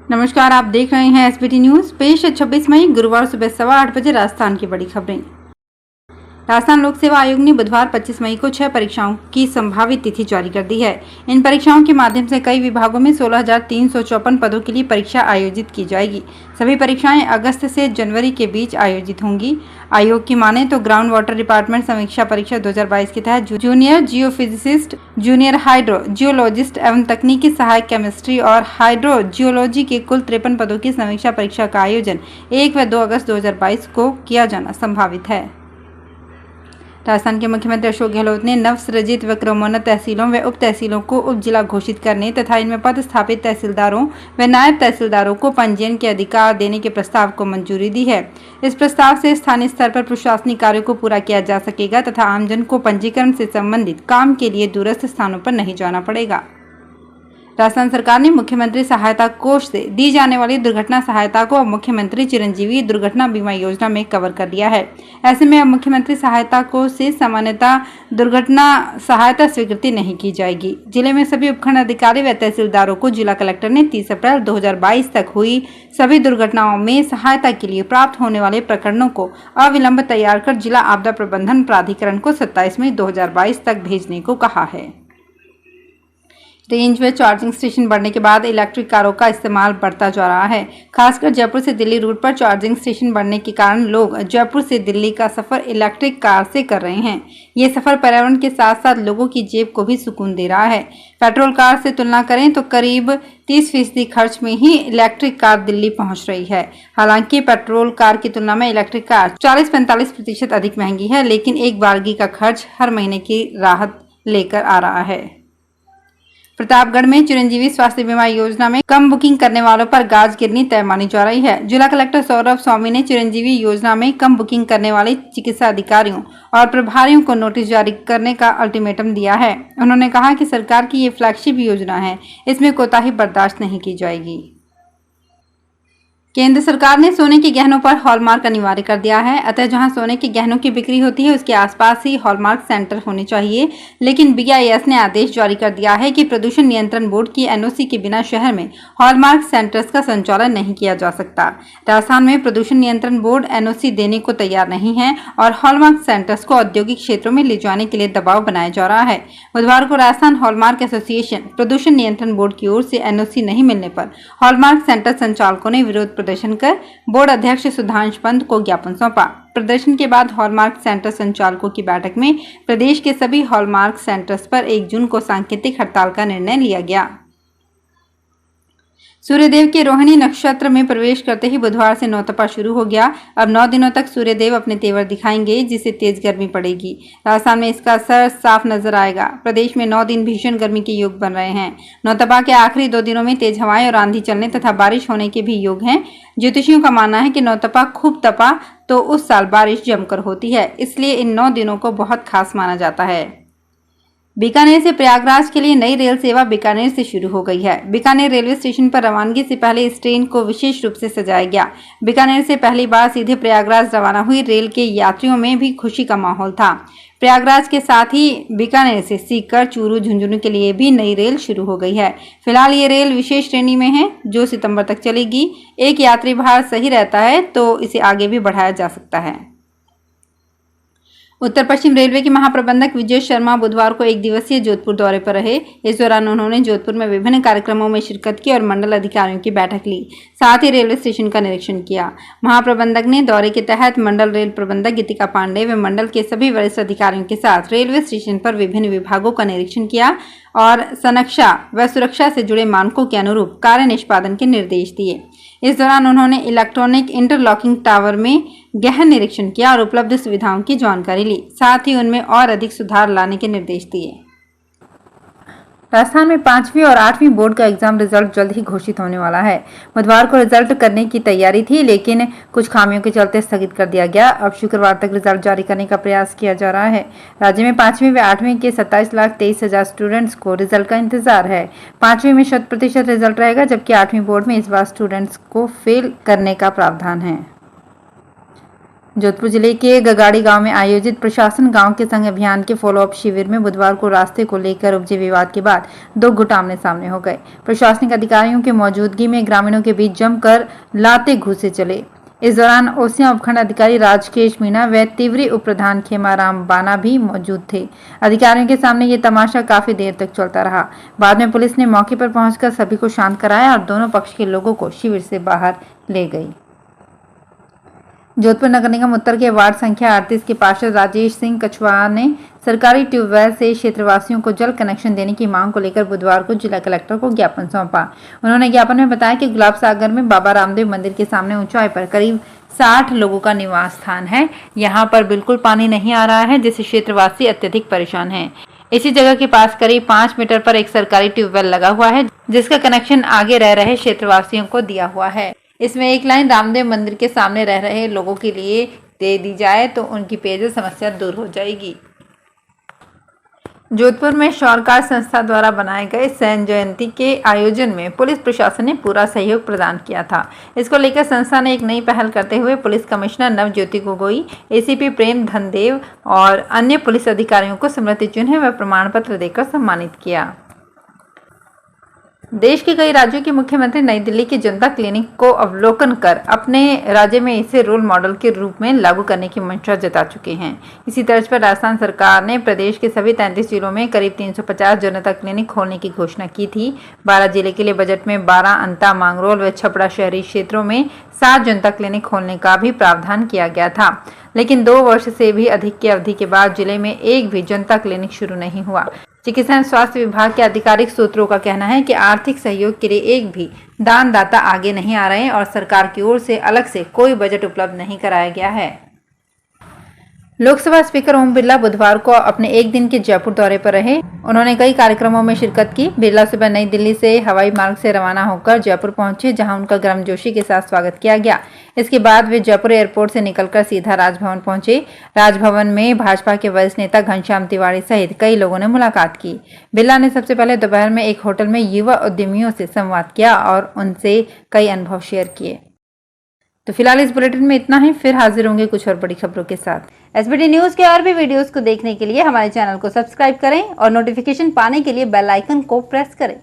नमस्कार, आप देख रहे हैं एसबीटी न्यूज। पेश है 26 मई गुरुवार सुबह 8:15 बजे राजस्थान की बड़ी खबरें। राजस्थान लोक सेवा आयोग ने बुधवार 25 मई को 6 परीक्षाओं की संभावित तिथि जारी कर दी है। इन परीक्षाओं के माध्यम से कई विभागों में 16,354 पदों के लिए परीक्षा आयोजित की जाएगी। सभी परीक्षाएं अगस्त से जनवरी के बीच आयोजित होंगी। आयोग की माने तो ग्राउंड वाटर डिपार्टमेंट समीक्षा परीक्षा 2022 के तहत junior geophysicist, junior hydro geologist एवं तकनीकी सहायक केमिस्ट्री और हाइड्रो जियोलॉजी के कुल 53 पदों की समीक्षा परीक्षा का आयोजन 1 व 2 अगस्त 2022 को किया जाना संभावित है। राजस्थान के मुख्यमंत्री अशोक गहलोत ने नवसृजित व क्रमोन्नत तहसीलों व उप तहसीलों को उप जिला घोषित करने तथा इनमें पदस्थापित तहसीलदारों व नायब तहसीलदारों को पंजीयन के अधिकार देने के प्रस्ताव को मंजूरी दी है। इस प्रस्ताव से स्थानीय स्तर पर प्रशासनिक कार्यों को पूरा किया जा सकेगा तथा आमजन को पंजीकरण से संबंधित काम के लिए दूरस्थ स्थानों पर नहीं जाना पड़ेगा। राजस्थान सरकार ने मुख्यमंत्री सहायता कोष से दी जाने वाली दुर्घटना सहायता को अब मुख्यमंत्री चिरंजीवी दुर्घटना बीमा योजना में कवर कर दिया है। ऐसे में अब मुख्यमंत्री सहायता कोष से सामान्यतः दुर्घटना सहायता स्वीकृति नहीं की जाएगी। जिले में सभी उपखंड अधिकारी व तहसीलदारों को जिला कलेक्टर ने 30 अप्रैल 2022 तक हुई सभी दुर्घटनाओं में सहायता के लिए प्राप्त होने वाले प्रकरणों को अविलंब तैयार कर जिला आपदा प्रबंधन प्राधिकरण को 27 मई 2022 तक भेजने को कहा है। रेंज व चार्जिंग स्टेशन बढ़ने के बाद इलेक्ट्रिक कारों का इस्तेमाल बढ़ता जा रहा है। खासकर जयपुर से दिल्ली रूट पर चार्जिंग स्टेशन बढ़ने के कारण लोग जयपुर से दिल्ली का सफर इलेक्ट्रिक कार से कर रहे हैं। ये सफर पर्यावरण के साथ साथ लोगों की जेब को भी सुकून दे रहा है। पेट्रोल कार से तुलना करें तो करीब 30% खर्च में ही इलेक्ट्रिक कार दिल्ली पहुंच रही है। हालांकि पेट्रोल कार की तुलना में इलेक्ट्रिक कार 40-45% अधिक महंगी है, लेकिन एक बारगी का खर्च हर महीने की राहत लेकर आ रहा है। प्रतापगढ़ में चिरंजीवी स्वास्थ्य बीमा योजना में कम बुकिंग करने वालों पर गाज गिरनी तय मानी जा रही है। जिला कलेक्टर सौरभ स्वामी ने चिरंजीवी योजना में कम बुकिंग करने वाले चिकित्सा अधिकारियों और प्रभारियों को नोटिस जारी करने का अल्टीमेटम दिया है। उन्होंने कहा कि सरकार की ये फ्लैगशिप योजना है, इसमें कोताही बर्दाश्त नहीं की जाएगी। केंद्र सरकार ने सोने के गहनों पर हॉलमार्क अनिवार्य कर दिया है। अतः जहां सोने के गहनों की बिक्री होती है उसके आसपास ही हॉलमार्क सेंटर होने चाहिए। लेकिन BIS ने आदेश जारी कर दिया है कि प्रदूषण नियंत्रण बोर्ड की NOC के बिना शहर में हॉलमार्क सेंटर्स का संचालन नहीं किया जा सकता। राजस्थान में प्रदूषण नियंत्रण बोर्ड NOC देने को तैयार नहीं है और हॉलमार्क सेंटर्स को औद्योगिक क्षेत्रों में ले जाने के लिए दबाव बनाया जा रहा है। बुधवार को राजस्थान हॉलमार्क एसोसिएशन प्रदूषण नियंत्रण बोर्ड की ओर से NOC नहीं मिलने पर हॉलमार्क सेंटर संचालकों ने विरोध प्रदर्शन कर बोर्ड अध्यक्ष सुधांशु पंत को ज्ञापन सौंपा। प्रदर्शन के बाद हॉलमार्क सेंटर संचालकों की बैठक में प्रदेश के सभी हॉलमार्क सेंटर्स पर 1 जून को सांकेतिक हड़ताल का निर्णय लिया गया। सूर्यदेव के रोहिणी नक्षत्र में प्रवेश करते ही बुधवार से नौतपा शुरू हो गया। अब 9 दिनों तक सूर्यदेव अपने तेवर दिखाएंगे, जिससे तेज गर्मी पड़ेगी। राजस्थान में इसका असर साफ नजर आएगा। प्रदेश में 9 दिन भीषण गर्मी के योग बन रहे हैं। नौतपा के आखिरी 2 दिनों में तेज हवाएं और आंधी चलने तथा बारिश होने के भी योग हैं। ज्योतिषियों का मानना है कि नौतपा खूब तपा तो उस साल बारिश जमकर होती है, इसलिए इन 9 दिनों को बहुत खास माना जाता है। बीकानेर से प्रयागराज के लिए नई रेल सेवा बीकानेर से शुरू हो गई है। बीकानेर रेलवे स्टेशन पर रवानगी से पहले इस ट्रेन को विशेष रूप से सजाया गया। बीकानेर से पहली बार सीधे प्रयागराज रवाना हुई रेल के यात्रियों में भी खुशी का माहौल था। प्रयागराज के साथ ही बीकानेर से सीकर, चूरू, झुंझुनू के लिए भी नई रेल शुरू हो गई है। फिलहाल ये रेल विशेष श्रेणी में है जो सितंबर तक चलेगी। एक यात्री भार सही रहता है तो इसे आगे भी बढ़ाया जा सकता है। उत्तर पश्चिम रेलवे के महाप्रबंधक विजय शर्मा बुधवार को 1 दिवसीय जोधपुर दौरे पर रहे। इस दौरान उन्होंने जोधपुर में विभिन्न कार्यक्रमों में शिरकत की और मंडल अधिकारियों की बैठक ली। साथ ही रेलवे स्टेशन का निरीक्षण किया। महाप्रबंधक ने दौरे के तहत मंडल रेल प्रबंधक गीतिका पांडे व मंडल के सभी वरिष्ठ अधिकारियों के साथ रेलवे स्टेशन पर विभिन्न विभागों का निरीक्षण किया और सनक्षा व सुरक्षा से जुड़े मानकों के अनुरूप कार्य निष्पादन के निर्देश दिए। इस दौरान उन्होंने इलेक्ट्रॉनिक इंटरलॉकिंग टावर में गहन निरीक्षण किया और उपलब्ध सुविधाओं की जानकारी ली। साथ ही उनमें और अधिक सुधार लाने के निर्देश दिए। राजस्थान में 5वीं और 8वीं बोर्ड का एग्जाम रिजल्ट जल्द ही घोषित होने वाला है। बुधवार को रिजल्ट करने की तैयारी थी, लेकिन कुछ खामियों के चलते स्थगित कर दिया गया। अब शुक्रवार तक रिजल्ट जारी करने का प्रयास किया जा रहा है। राज्य में 5वीं व 8वीं के 27,23,000 स्टूडेंट्स को रिजल्ट का इंतजार है। 5वीं में 100% रिजल्ट रहेगा, जबकि 8वीं बोर्ड में इस बार स्टूडेंट्स को फेल करने का प्रावधान है। जोधपुर जिले के गगाड़ी गांव में आयोजित प्रशासन गांव के संग अभियान के फॉलोअप शिविर में बुधवार को रास्ते को लेकर उपजे विवाद के बाद दो गुट आमने सामने हो गए। प्रशासनिक अधिकारियों की मौजूदगी में ग्रामीणों के बीच जमकर लाते घूसे चले। इस दौरान ओसियां उपखंड अधिकारी राजकेश मीणा व तिवरी उप प्रधान खेमाराम बाना भी मौजूद थे। अधिकारियों के सामने ये तमाशा काफी देर तक चलता रहा। बाद में पुलिस ने मौके पर पहुंचकर सभी को शांत कराया और दोनों पक्ष के लोगों को शिविर से बाहर ले गई। जोधपुर नगर निगम उत्तर के वार्ड संख्या 38 के पार्षद राजेश सिंह कछवाहा ने सरकारी ट्यूबवेल से क्षेत्रवासियों को जल कनेक्शन देने की मांग को लेकर बुधवार को जिला कलेक्टर को ज्ञापन सौंपा। उन्होंने ज्ञापन में बताया कि गुलाब सागर में बाबा रामदेव मंदिर के सामने ऊंचाई पर करीब 60 लोगों का निवास स्थान है। यहाँ पर बिल्कुल पानी नहीं आ रहा है, जिससे क्षेत्रवासी अत्यधिक परेशान हैं। इसी जगह के पास करीब 5 मीटर पर एक सरकारी ट्यूबवेल लगा हुआ है, जिसका कनेक्शन आगे रह रहे क्षेत्रवासियों को दिया हुआ है। इसमें एक लाइन रामदेव मंदिर के सामने रह रहे लोगों के लिए दे दी जाए तो उनकी पेयजल समस्या दूर हो जाएगी। जोधपुर में शौरकार संस्था द्वारा बनाए गए सैन जयंती के आयोजन में पुलिस प्रशासन ने पूरा सहयोग प्रदान किया था। इसको लेकर संस्था ने एक नई पहल करते हुए police commissioner Navjyoti Gogoi, ACP Prem Dhandev और अन्य पुलिस अधिकारियों को स्मृति चिन्ह व प्रमाण पत्र देकर सम्मानित किया। देश के कई राज्यों के मुख्यमंत्री नई दिल्ली के जनता क्लिनिक को अवलोकन कर अपने राज्य में इसे रोल मॉडल के रूप में लागू करने की मंशा जता चुके हैं। इसी तर्ज पर राजस्थान सरकार ने प्रदेश के सभी 33 जिलों में करीब 350 जनता क्लिनिक खोलने की घोषणा की थी। 12 जिले के लिए बजट में 12 अंता, मांगरोल व छपरा शहरी क्षेत्रों में 7 जनता क्लिनिक खोलने का भी प्रावधान किया गया था, लेकिन 2 वर्ष से भी अधिक की अवधि के बाद जिले में एक भी जनता क्लिनिक शुरू नहीं हुआ। चिकित्सा एवं स्वास्थ्य विभाग के आधिकारिक सूत्रों का कहना है कि आर्थिक सहयोग के लिए एक भी दानदाता आगे नहीं आ रहे हैं और सरकार की ओर से अलग से कोई बजट उपलब्ध नहीं कराया गया है। लोकसभा स्पीकर ओम बिरला बुधवार को अपने एक दिन के जयपुर दौरे पर रहे। उन्होंने कई कार्यक्रमों में शिरकत की। बिरला सुबह नई दिल्ली से हवाई मार्ग से रवाना होकर जयपुर पहुंचे, जहां उनका गर्मजोशी के साथ स्वागत किया गया। इसके बाद वे जयपुर एयरपोर्ट से निकलकर सीधा राजभवन पहुंचे। राजभवन में भाजपा के वरिष्ठ नेता घनश्याम तिवारी सहित कई लोगों ने मुलाकात की। बिरला ने सबसे पहले दोपहर में एक होटल में युवा उद्यमियों से संवाद किया और उनसे कई अनुभव शेयर किए। तो फिलहाल इस बुलेटिन में इतना ही, फिर हाजिर होंगे कुछ और बड़ी खबरों के साथ। एसबीटी न्यूज के और भी वीडियोस को देखने के लिए हमारे चैनल को सब्सक्राइब करें और नोटिफिकेशन पाने के लिए बेल आइकन को प्रेस करें।